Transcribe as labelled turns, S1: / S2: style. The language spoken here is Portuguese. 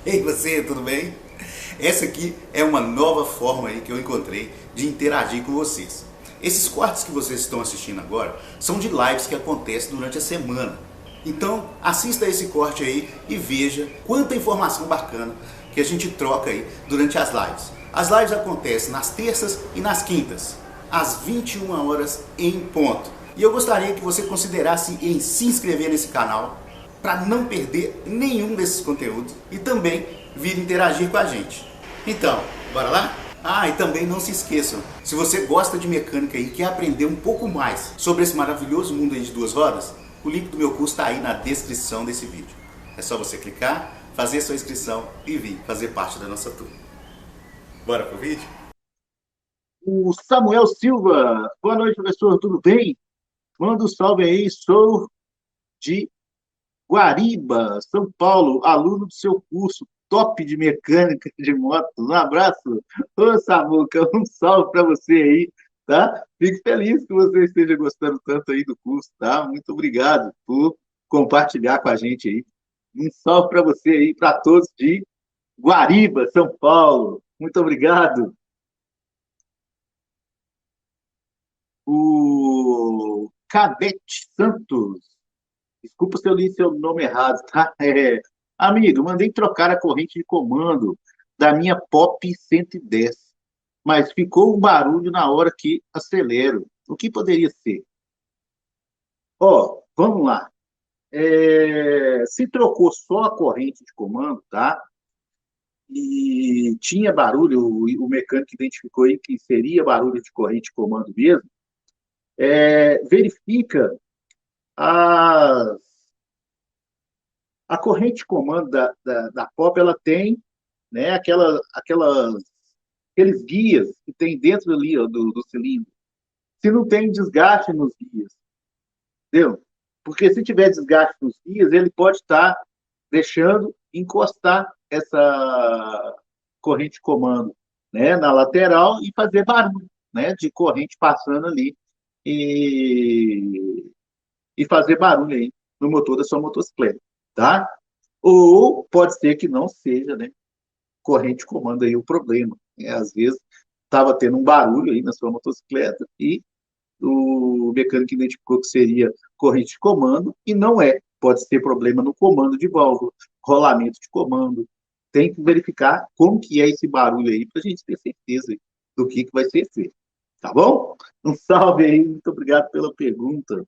S1: Ei, você, tudo bem? Essa aqui é uma nova forma aí que eu encontrei de interagir com vocês. Esses cortes que vocês estão assistindo agora são de lives que acontecem durante a semana. Então, assista esse corte aí e veja quanta informação bacana que a gente troca aí durante as lives. As lives acontecem nas terças e nas quintas, às 21 horas em ponto. E eu gostaria que você considerasse em se inscrever nesse canal para não perder nenhum desses conteúdos e também vir interagir com a gente. Então, bora lá? Ah, e também não se esqueçam, se você gosta de mecânica e quer aprender um pouco mais sobre esse maravilhoso mundo aí de duas rodas, o link do meu curso está aí na descrição desse vídeo. É só você clicar, fazer sua inscrição e vir fazer parte da nossa turma. Bora pro vídeo?
S2: O Samuel Silva. Boa noite, professor. Tudo bem? Manda um salve aí. Sou de Guariba, São Paulo, aluno do seu curso top de mecânica de motos. Um abraço. Ô, Samuca, um salve para você aí, tá? Fico feliz que você esteja gostando tanto aí do curso, tá? Muito obrigado por compartilhar com a gente aí. Um salve para você aí, para todos de Guariba, São Paulo. Muito obrigado. O Cadete Santos. Desculpa se eu li seu nome errado, tá? Amigo, mandei trocar a corrente de comando da minha Pop 110, mas ficou um barulho na hora que acelero. O que poderia ser? Ó, vamos lá. Se trocou só a corrente de comando, tá? E tinha barulho, o mecânico identificou aí que seria barulho de corrente de comando mesmo. Verifica a a corrente de comando da POP, ela tem, né, aqueles guias que tem dentro ali, ó, do cilindro. Se não tem desgaste nos guias, entendeu? Porque se tiver desgaste nos guias, ele pode estar deixando encostar essa corrente de comando, né, na lateral e fazer barulho, né, de corrente passando ali e, e fazer barulho aí no motor da sua motocicleta, tá? Ou pode ser que não seja, né? Corrente de comando aí o problema. Né? Às vezes estava tendo um barulho aí na sua motocicleta e o mecânico identificou que seria corrente de comando e não é. Pode ser problema no comando de válvula, rolamento de comando. Tem que verificar como que é esse barulho aí para a gente ter certeza do que vai ser feito. Tá bom? Um salve aí, muito obrigado pela pergunta.